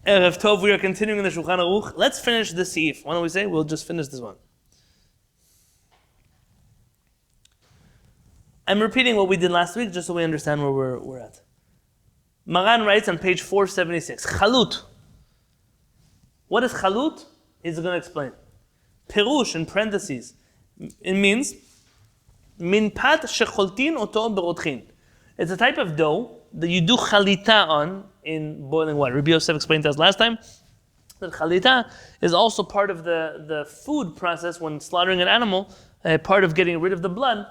Erev Tov, we are continuing the Shulchan Aruch. Let's finish this seif. Why don't we say we'll just finish this one. I'm repeating what we did last week just so we understand where we're at. Maran writes on page 476, Chalut. What is chalut? He's going to explain. Perush in parentheses. It means min pat shecholtin oto berotchin. It's a type of dough that you do chalita on in boiling water. Rabbi Yosef explained to us last time that chalita is also part of the food process when slaughtering an animal. Part of getting rid of the blood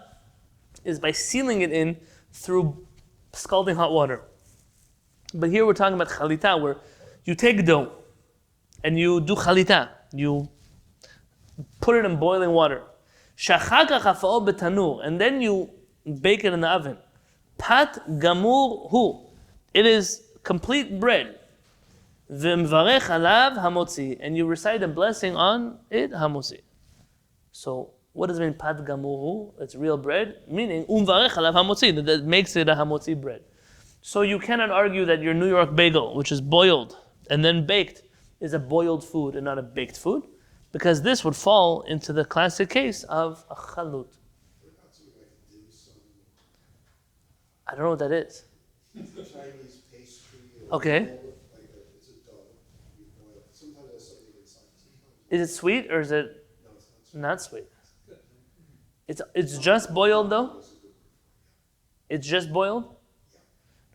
is by sealing it in through scalding hot water. But here we're talking about chalita, where you take dough and you do chalita. You put it in boiling water. And then you bake it in the oven. Pat gamur hu. It is complete bread. V'mvarech alav hamotzi. And you recite a blessing on it, hamotzi. So, what does it mean, pat gamur hu? It's real bread, meaning umvarech alav hamotzi, that makes it a hamotzi bread. So you cannot argue that your New York bagel, which is boiled and then baked, is a boiled food and not a baked food, because this would fall into the classic case of a chalut. I don't know what that is. Chinese pastry. Okay. It's a dough. You boil it. Sometimes there's something inside. Is it sweet or is it No, it's not not sweet? It's just boiled though? It's just boiled?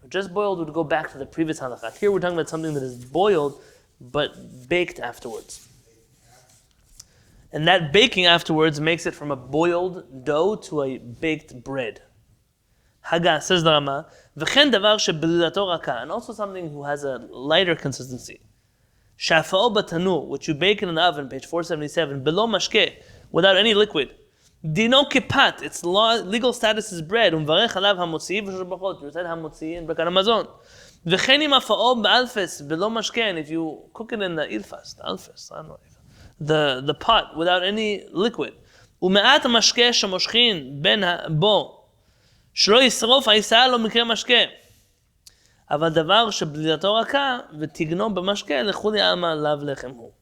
Just boiled would go back to the previous halakha. Here we're talking about something that is boiled but baked afterwards. And that baking afterwards makes it from a boiled dough to a baked bread. Haga, says the Rama, v'chen davar she'belilato raka, and also something who has a lighter consistency. Shafa'o batanur, which you bake in the oven, page 477, below mashke, without any liquid. Dino kipat, its legal status is bread. Umvarech alav hamotzi v'shor you said hamotzi in Birkat Hamazon. V'chenim afa'o b'alfes below mashke, and if you cook it in the ilfas, the alfes, I don't know, the pot without any liquid. Ume'at mashke shemoshchin ben bo. שלא ישרוף העיסה לא מקרה משקה. אבל דבר שבלילתו רכה ותגנו במשקה לכולי עלמא לאו לחם הוא.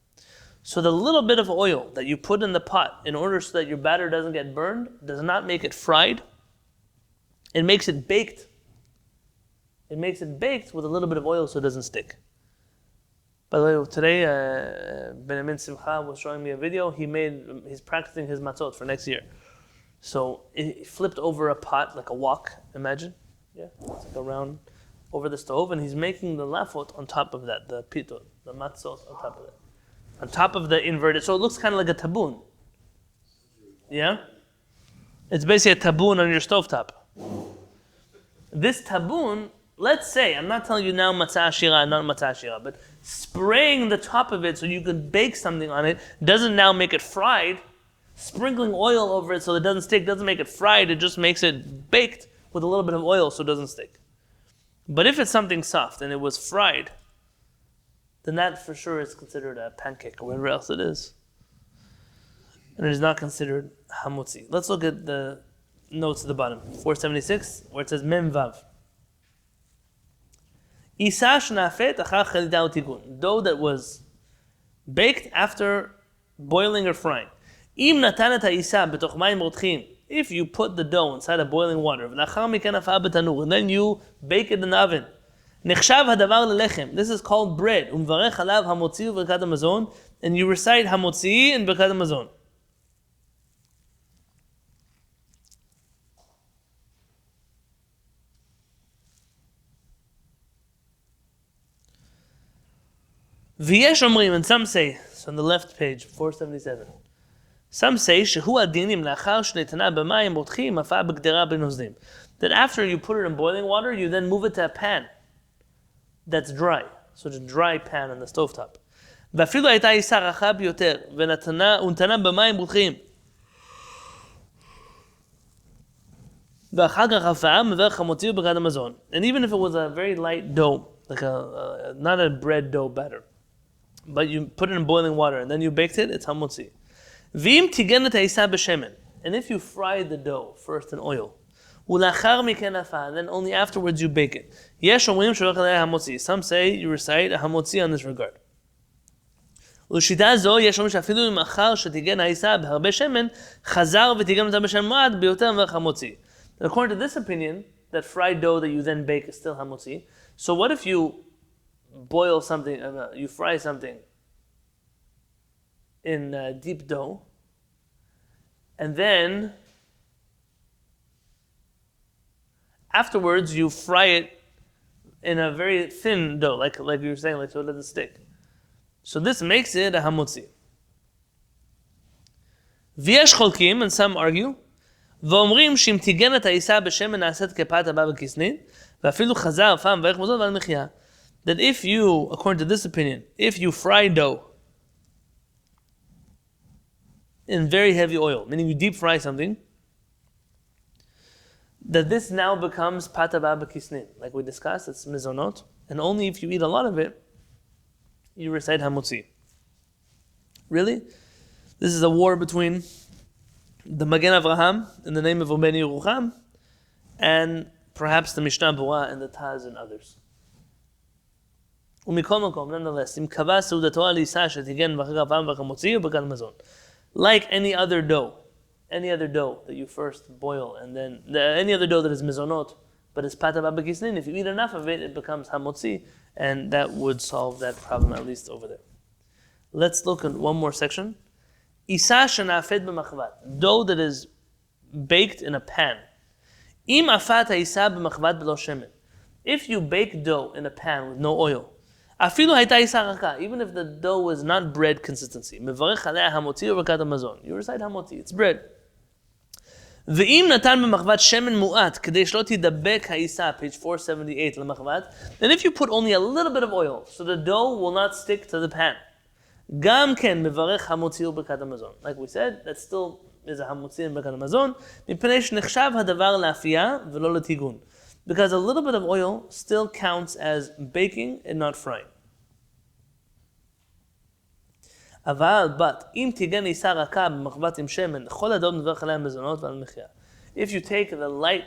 So the little bit of oil that you put in the pot in order so that your batter doesn't get burned does not make it fried. It makes it baked. It makes it baked with a little bit of oil so it doesn't stick. By the way, today Benjamin Simcha was showing me a video. He's practicing his matzot for next year. So he flipped over a pot like a wok, imagine. Yeah, it's like around over the stove, and he's making the lafot on top of that, the pito, the matzot on top of it. On top of the inverted, so it looks kind of like a tabun. Yeah? It's basically a tabun on your stovetop. This tabun, let's say, I'm not telling you now matzah ashira, not matzah ashira, but spraying the top of it so you could bake something on it doesn't now make it fried. Sprinkling oil over it so it doesn't stick doesn't make it fried, it just makes it baked with a little bit of oil so it doesn't stick. But if it's something soft and it was fried, then that for sure is considered a pancake or whatever else it is. And it is not considered hamotzi. Let's look at the notes at the bottom. 476, where it says Mem Vav. Isa shnafet achar chalita utikun. Dough that was baked after boiling or frying. If you put the dough inside of boiling water, and then you bake it in the oven, this is called bread. And you recite hamotzi in Birkat Hamazon. And some say, so on the left page, 477. Some say that after you put it in boiling water, you then move it to a pan that's dry. So it's a dry pan on the stovetop. And even if it was a very light dough, like not a bread dough batter, but you put it in boiling water and then you baked it, it's hamotzi. And if you fry the dough first in oil, ולאחר מכן אפה, and then only afterwards you bake it. יש אומרים שולח עליה המוציא. Some say you recite a המוציא on this regard. ולשיטה זו יש אומרים שאפילו אם אחר שתיגן העיסה בהרבה שמן, חזר ותיגן אותה בשמן מועט ביותר מברך המוציא. According to this opinion, that fried dough that you then bake is still hamotzi. So what if you boil something, you fry something in deep dough, and then afterwards you fry it in a very thin dough, like you were saying, like so it doesn't stick. So this makes it a hamotzi. V'yesh cholkim, and some argue, ואומרים שאם תיגן את העיסה בשמן נעשית כפת הבא בכסנין, ואפילו חזר פעם ואיך מוזות ועל מחיה. That if you, according to this opinion, if you fry dough in very heavy oil, meaning you deep fry something, that this now becomes pat haba b'kisnin. Like we discussed, it's mizonot, and only if you eat a lot of it, you recite hamotzi. Really? This is a war between the Magen Avraham in the name of Obeni Yerucham, and perhaps the Mishnah Berurah and the Taz and others. ומכל מקום, nonetheless, אם קבע סעודתו על עיסה שתיגן ואחר הפעם והמוציא ובקד מזון. Like any other dough that you first boil, and then any other dough that is mizonot, but it's pat haba b'kisnin, if you eat enough of it, it becomes hamotzi, and that would solve that problem, at least over there. Let's look at one more section. Isa shenafed b'machvat, dough that is baked in a pan. Im afat ha'isa b'machvat b'lo shemen. If you bake dough in a pan with no oil, afilu hayta isa raka, even if the dough was not bread consistency, mevarech alea hamotzi u'rakat hamazon. You recite hamotzi, it's bread. Ve'im natan b'machvat shemen mu'at, kedei shlo tidabek ha'isa, page 478 l'machvat. And if you put only a little bit of oil, so the dough will not stick to the pan. Gam ken mevarech hamotzi u'rakat hamazon. Like we said, that still is a hamotzi and b'rakat hamazon. Mipnei sh'nechshav hadavar la'afiyah v'lo l'tigun. Because a little bit of oil still counts as baking and not frying. But if you take the light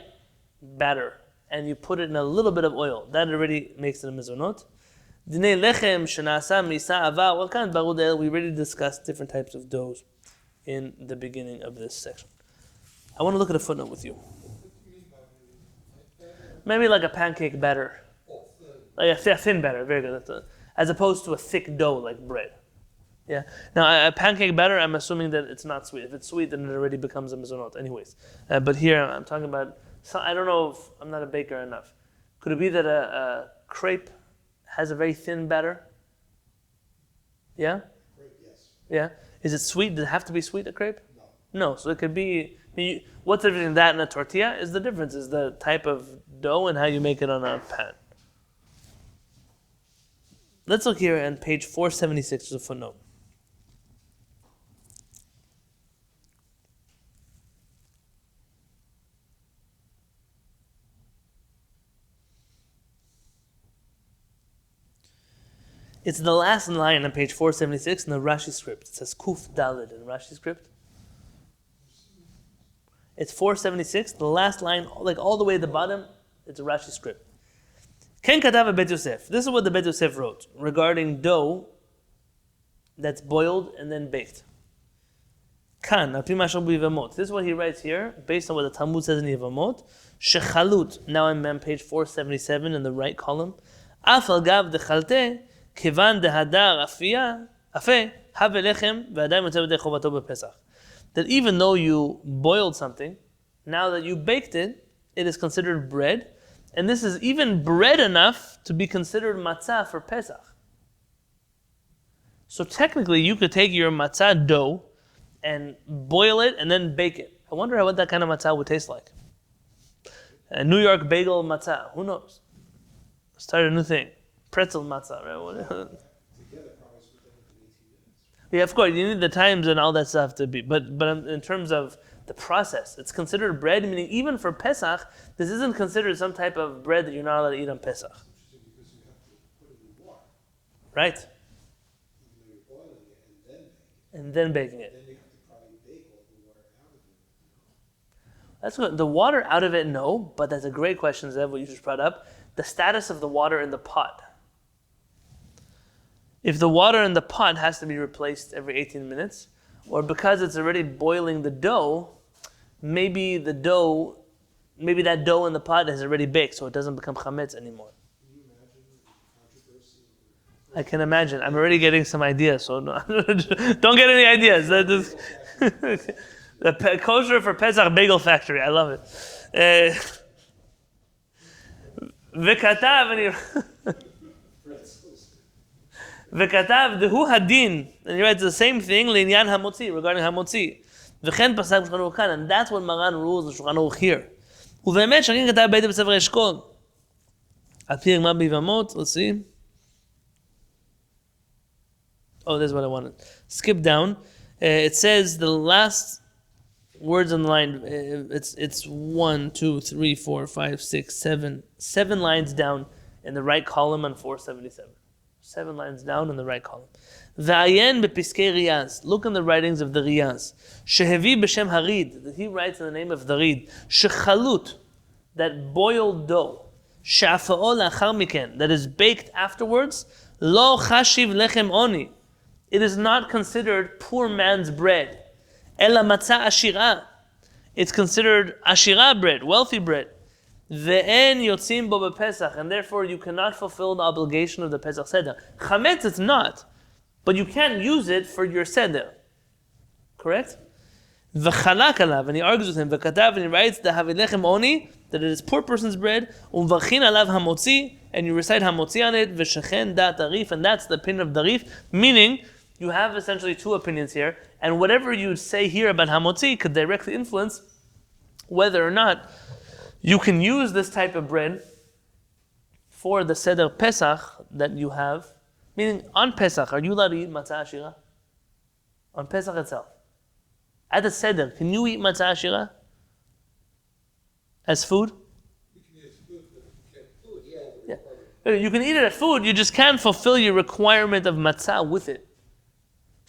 batter and you put it in a little bit of oil, that already makes it a mezonot. We already discussed different types of doughs in the beginning of this section. I want to look at a footnote with you. Maybe like a pancake batter. Like a thin batter, very good. As opposed to a thick dough like bread. Yeah. Now, a pancake batter, I'm assuming that it's not sweet. If it's sweet, then it already becomes a mezonot. Anyways. But here, I'm talking about, I don't know if I'm not a baker enough. Could it be that a crepe has a very thin batter? Yeah? Crepe, yes. Yeah? Is it sweet? Does it have to be sweet, a crepe? No. No. So it could be, what's the difference between that and a tortilla? Is the difference is the type of dough and how you make it on a pan. Let's look here on page 476, there's a footnote. It's the last line on page 476 in the Rashi script. It says Kuf Dalid in Rashi script. It's 476, the last line, like all the way at the bottom, it's a Rashi script. Ken Katav Bet Yosef. This is what the Bet Yosef wrote regarding dough that's boiled and then baked. Kan, al pi mashal b'Yevamot. This is what he writes here, based on what the Talmud says in Yevamot. Shechalut. Now I'm on page 477 in the right column. Af al gav dechalte. That even though you boiled something, now that you baked it, it is considered bread, and this is even bread enough to be considered matzah for Pesach. So technically, you could take your matzah dough and boil it and then bake it. I wonder what that kind of matzah would taste like. A New York bagel matzah, who knows? Start a new thing. Pretzel matzah, right? Together, probably within 18 minutes. Yeah, of course, you need the times and all that stuff to be. But in terms of the process, it's considered bread, meaning even for Pesach, this isn't considered some type of bread that you're not allowed to eat on Pesach. Interesting, because you have to put it in water. Right. Even though you're boiling it And then baking it. then you have to probably bake all the water out of it. That's good. The water out of it, no, but that's a great question, Zev, what you just brought up. The status of the water in the pot. If the water in the pot has to be replaced every 18 minutes, or because it's already boiling the dough, maybe that dough in the pot is already baked, so it doesn't become chametz anymore. Can you imagine the controversy? I can imagine. I'm already getting some ideas, so no, don't get any ideas. The kosher for Pesach Bagel Factory. I love it. V'katav, V'katav dehu hadin, and he writes the same thing l'inyan hamotzi, regarding hamotzi. V'chen pasak Shulchan Aruch, and that's what Maran rules the Shulchan Aruch here. Uve'emet shakin katav beite b'sefer Eshkol. Al pi Gemara b'Yevamot, let's see. Oh, that's what I wanted. Skip down. It says the last words on the line. It's 1, 2, 3, 4, 5, 6, 7. 7 lines down in the right column on 477. 7 lines down in the right column. V'ayen bepiskei Riyaz. Look in the writings of the Riyaz. Shehevi b'shem harid. That he writes in the name of the Rid. Shechalut. That boiled dough. She'afa'o la'achar miken. That is baked afterwards. Lo chashiv lechem oni. It is not considered poor man's bread. Ela matzah ashira. It's considered ashira bread, wealthy bread. Ve'en yotzim bo b'Pesach, and therefore you cannot fulfill the obligation of the Pesach Seder. Chametz it's not, but you can't use it for your Seder. Correct? V'chalak alav, and he argues with him. V'katav, and he writes, Dahavi lechem oni, that it is poor person's bread. Umvachin alav hamotzi, and you recite hamotzi on it. V'shechen dat darif, and that's the opinion of darif, meaning you have essentially 2 opinions here, and whatever you say here about hamotzi could directly influence whether or not you can use this type of bread for the Seder Pesach that you have. Meaning, on Pesach, are you allowed to eat matzah ashira? On Pesach itself. At the Seder, can you eat matzah ashira? As food? You can use food, but you can't food, Yeah. You can eat it as food, you just can't fulfill your requirement of matzah with it.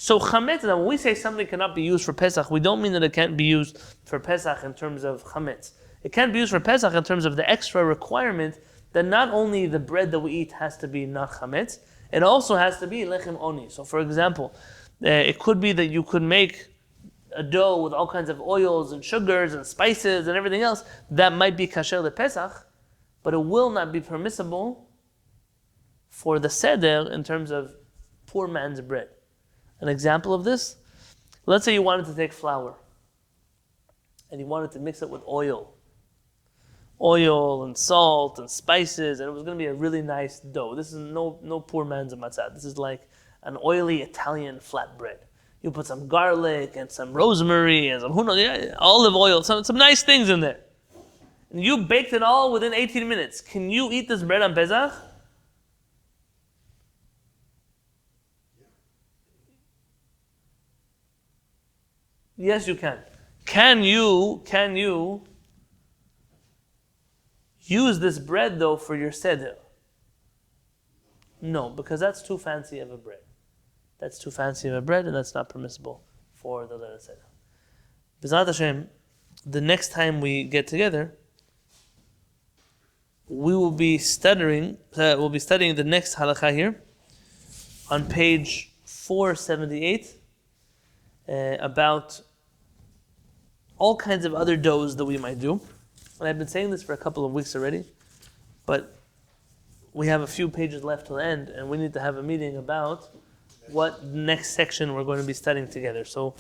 So chametz, now when we say something cannot be used for Pesach, we don't mean that it can't be used for Pesach in terms of chametz. It can't be used for Pesach in terms of the extra requirement that not only the bread that we eat has to be not chametz, it also has to be lechem oni. So for example, it could be that you could make a dough with all kinds of oils and sugars and spices and everything else that might be kasher le Pesach, but it will not be permissible for the Seder in terms of poor man's bread. An example of this, let's say you wanted to take flour and you wanted to mix it with oil and salt and spices, and it was going to be a really nice dough. This is no poor man's matzah. This is like an oily Italian flatbread. You put some garlic and some rosemary and some olive oil, some nice things in there. And you baked it all within 18 minutes. Can you eat this bread on Pesach? Yes, you can. Can you use this bread though for your Seder? No, because that's too fancy of a bread. That's too fancy of a bread, and that's not permissible for the Leil Seder. B'ezrat Hashem, the next time we get together, we will be studying the next halakha here on page 478 about all kinds of other doughs that we might do. And I've been saying this for a couple of weeks already, but we have a few pages left till the end, and we need to have a meeting about what next section we're going to be studying together. So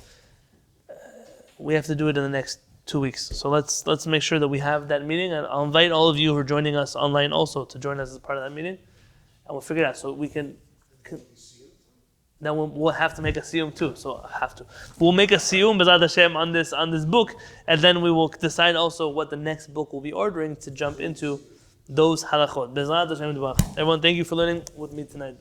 we have to do it in the next 2 weeks. So let's make sure that we have that meeting, and I'll invite all of you who are joining us online also to join us as part of that meeting, and we'll figure it out. So we can then we'll have to make a siyum too. So we'll make a siyum b'ezrat Hashem on this book, and then we will decide also what the next book we'll be ordering to jump into those halachot. B'ezrat Hashem. Everyone, thank you for learning with me tonight.